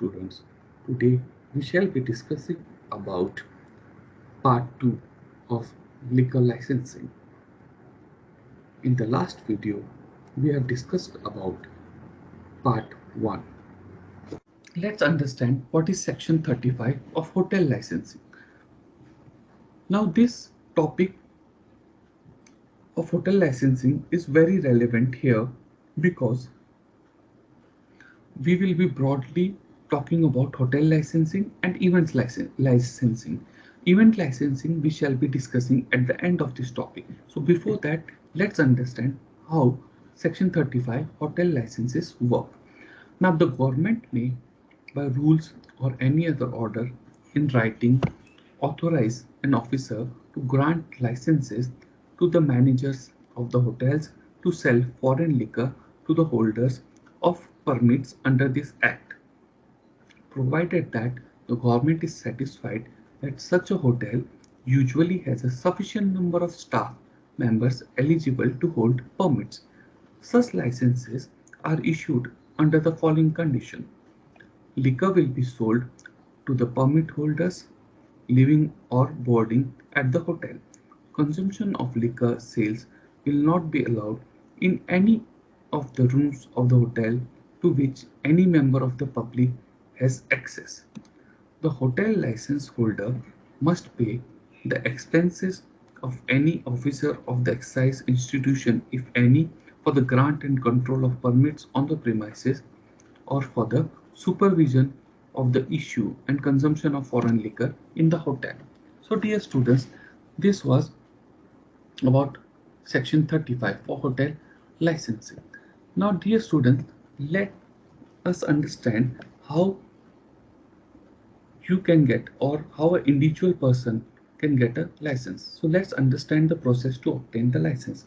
students, today we shall be discussing about part 2 of liquor licensing. In the last video, we have discussed about part 1. Let's understand what is section 35 of hotel licensing. Now this topic of hotel licensing is very relevant here because we will be broadly talking about hotel licensing and events licensing. Event licensing we shall be discussing at the end of this topic. So before that, let's understand how Section 35 hotel licenses work. Now the government may, by rules or any other order in writing, authorize an officer to grant licenses to the managers of the hotels to sell foreign liquor to the holders of permits under this act, provided that the government is satisfied that such a hotel usually has a sufficient number of staff members eligible to hold permits. Such licenses are issued under the following condition: liquor will be sold to the permit holders living or boarding at the hotel. Consumption of liquor sales will not be allowed in any of the rooms of the hotel to which any member of the public has access. The hotel license holder must pay the expenses of any officer of the excise institution, if any, for the grant and control of permits on the premises or for the supervision of the issue and consumption of foreign liquor in the hotel. So dear students, this was about section 35 for hotel licensing. Now dear students, let us understand how you can get or how an individual person can get a license. So let's understand the process to obtain the license.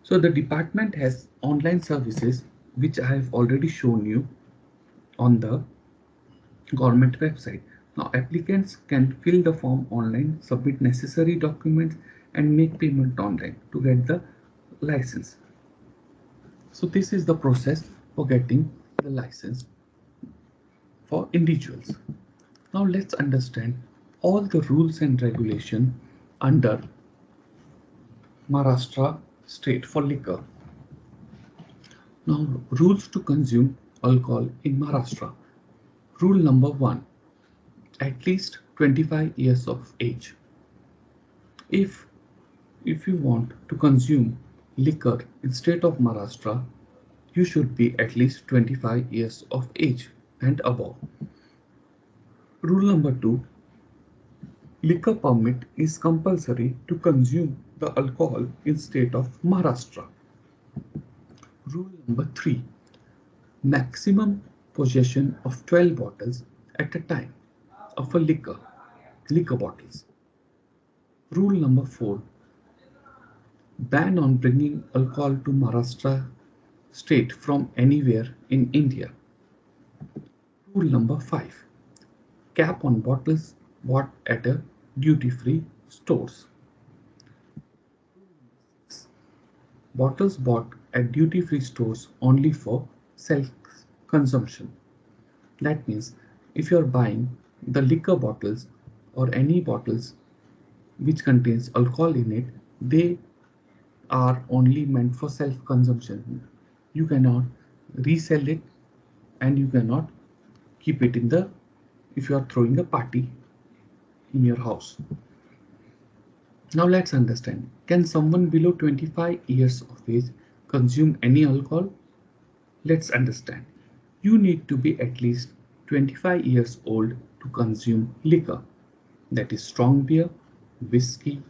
So the department has online services which I have already shown you on the government website. Now applicants can fill the form online, submit necessary documents and make payment online to get the license. So this is the process for getting the license for individuals. Now let's understand all the rules and regulation under Maharashtra state for liquor. Now rules to consume alcohol in Maharashtra. Rule number 1, at least 25 years of age. If you want to consume liquor in state of Maharashtra, you should be at least 25 years of age and above. Rule number 2, liquor permit is compulsory to consume the alcohol in state of Maharashtra. Rule number 3, maximum possession of 12 bottles at a time of a liquor bottles. Rule number 4, ban on bringing alcohol to Maharashtra state from anywhere in India. Rule number 5, cap on bottles bought at a duty-free stores. Bottles bought at duty-free stores only for self-consumption. That means if you are buying the liquor bottles or any bottles which contains alcohol in it, they are only meant for self-consumption. You cannot resell it and you cannot keep it in the, if you are throwing a party in your house. Now let's understand, can someone below 25 years of age consume any alcohol? Let's understand. You need to be at least 25 years old to consume liquor, that is strong beer, whiskey,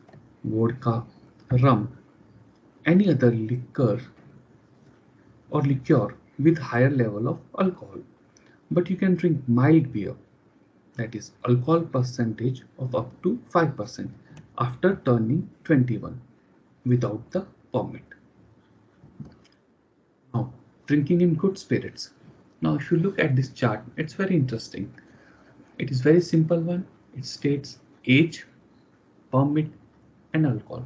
vodka, rum, any other liquor or liqueur with higher level of alcohol. But you can drink mild beer, that is alcohol percentage of up to 5% after turning 21 without the permit. Now, drinking in good spirits. Now, if you look at this chart, it's very interesting. It is very simple one. It states age, permit and alcohol.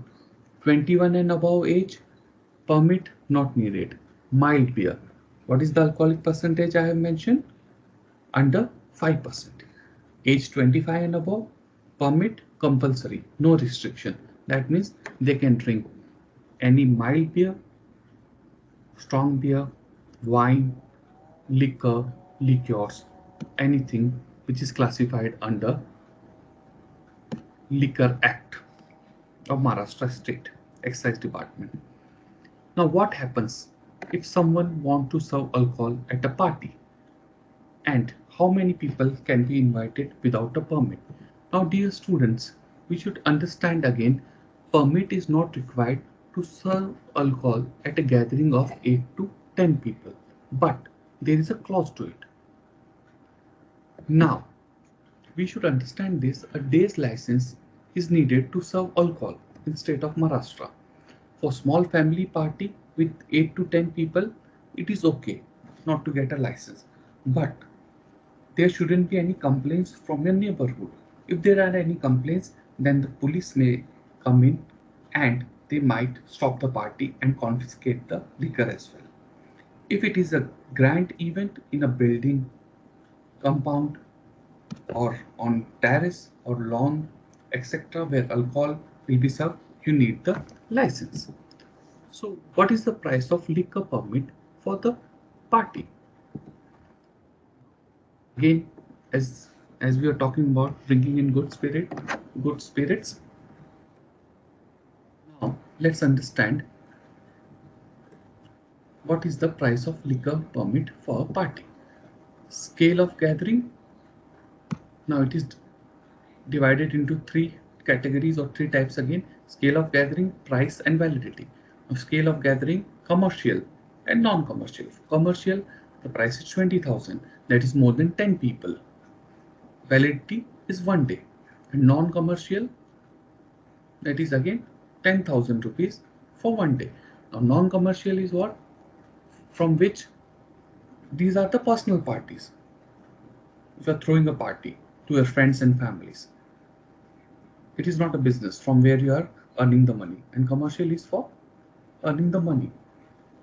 21 and above age, permit not needed. Mild beer. What is the alcoholic percentage I have mentioned? under 5%. Age 25 and above, permit compulsory, no restriction. That means they can drink any mild beer, strong beer, wine, liquor, liqueurs, anything which is classified under Liquor Act of Maharashtra State Excise Department. Now what happens if someone want to serve alcohol at a party, and how many people can be invited without a permit? Now dear students, we should understand again, permit is not required to serve alcohol at a gathering of 8 to 10 people, but there is a clause to it. Now we should understand this, a day's license is needed to serve alcohol in state of Maharashtra. For small family party with 8 to 10 people, it is okay not to get a license. But there shouldn't be any complaints from your neighborhood. If there are any complaints, then the police may come in and they might stop the party and confiscate the liquor as well. If it is a grand event in a building, compound, or on terrace or lawn, etc., where alcohol will be served, you need the license. So what is the price of liquor permit for the party? Again, as we are talking about bringing in good spirits. Now let's understand what is the price of liquor permit for a party. Scale of gathering. Now it is divided into three categories or three types again: scale of gathering, price, and validity. Now, scale of gathering, commercial and non-commercial. Commercial, the price is 20,000, that is more than 10 people. Validity is 1 day. And non-commercial, that is again 10,000 rupees for 1 day. Now non-commercial is what? From which these are the personal parties. If you are throwing a party to your friends and families, it is not a business from where you are earning the money, and commercial is for earning the money.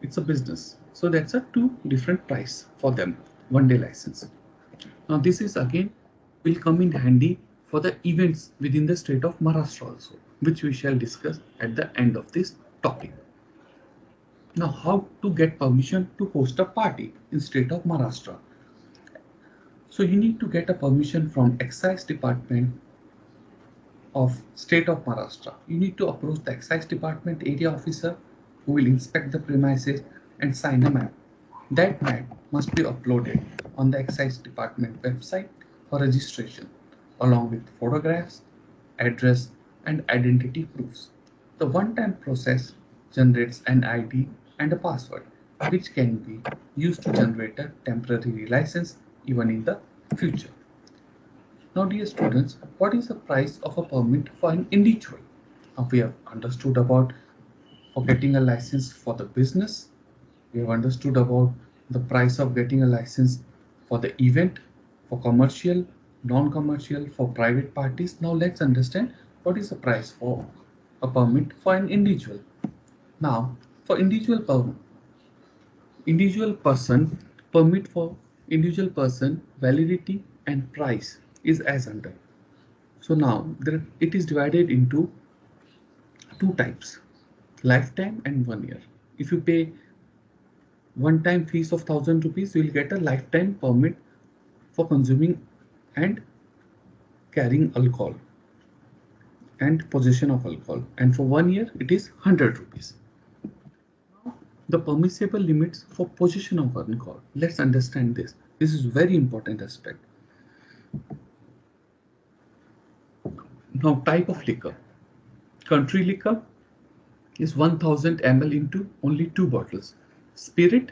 It's a business. So that's a two different price for them, 1 day license. Now this is again will come in handy for the events within the state of Maharashtra also, which we shall discuss at the end of this topic. Now how to get permission to host a party in state of Maharashtra? So you need to get a permission from Excise Department of state of Maharashtra. You need to approach the Excise Department area officer who will inspect the premises and sign a map. That map must be uploaded on the Excise Department website for registration, along with photographs, address, and identity proofs. The one-time process generates an ID and a password, which can be used to generate a temporary license even in the future. Now dear students, what is the price of a permit for an individual? Now we have understood about for getting a license for the business. We have understood about the price of getting a license for the event, for commercial, non-commercial, for private parties. Now let's understand what is the price for a permit for an individual. Now for individual person permit for individual person, validity and price is as under. So now it is divided into two types: lifetime and 1 year. If you pay one-time fees of 1,000 rupees, you will get a lifetime permit for consuming and carrying alcohol and possession of alcohol, and for 1 year it is 100 rupees. The permissible limits for possession of alcohol. Let's understand this. This is very important aspect. Now type of liquor. Country liquor is 1000 ml into only 2 bottles. Spirit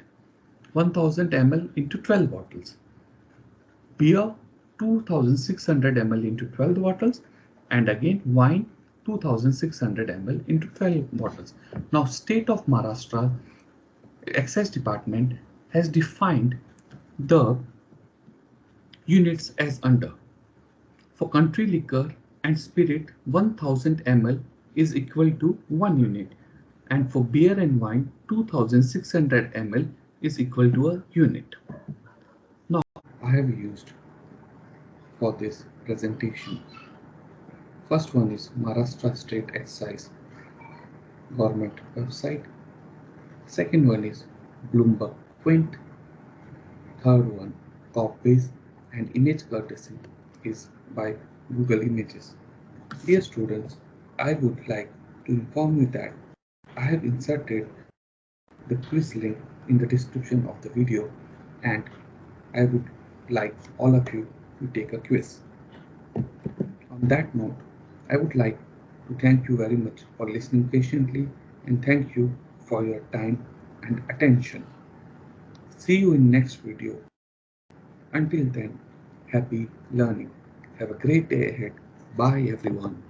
1000 ml into 12 bottles. Beer 2600 ml into 12 bottles, and again wine 2600 ml into 12 bottles. Now state of Maharashtra Excise Department has defined the units as under. For country liquor and spirit, 1000 ml is equal to 1 unit, and for beer and wine 2600 ml is equal to a unit. Now I have used for this presentation. First one is Maharashtra State Excise Government website. Second one is Bloomberg Quint. Third one, Copbase and image courtesy is by Google Images. Dear students, I would like to inform you that I have inserted the quiz link in the description of the video, and I would like all of you to take a quiz. On that note, I would like to thank you very much for listening patiently, and thank you for your time and attention. See you in next video. Until then, happy learning. Have a great day ahead. Bye everyone.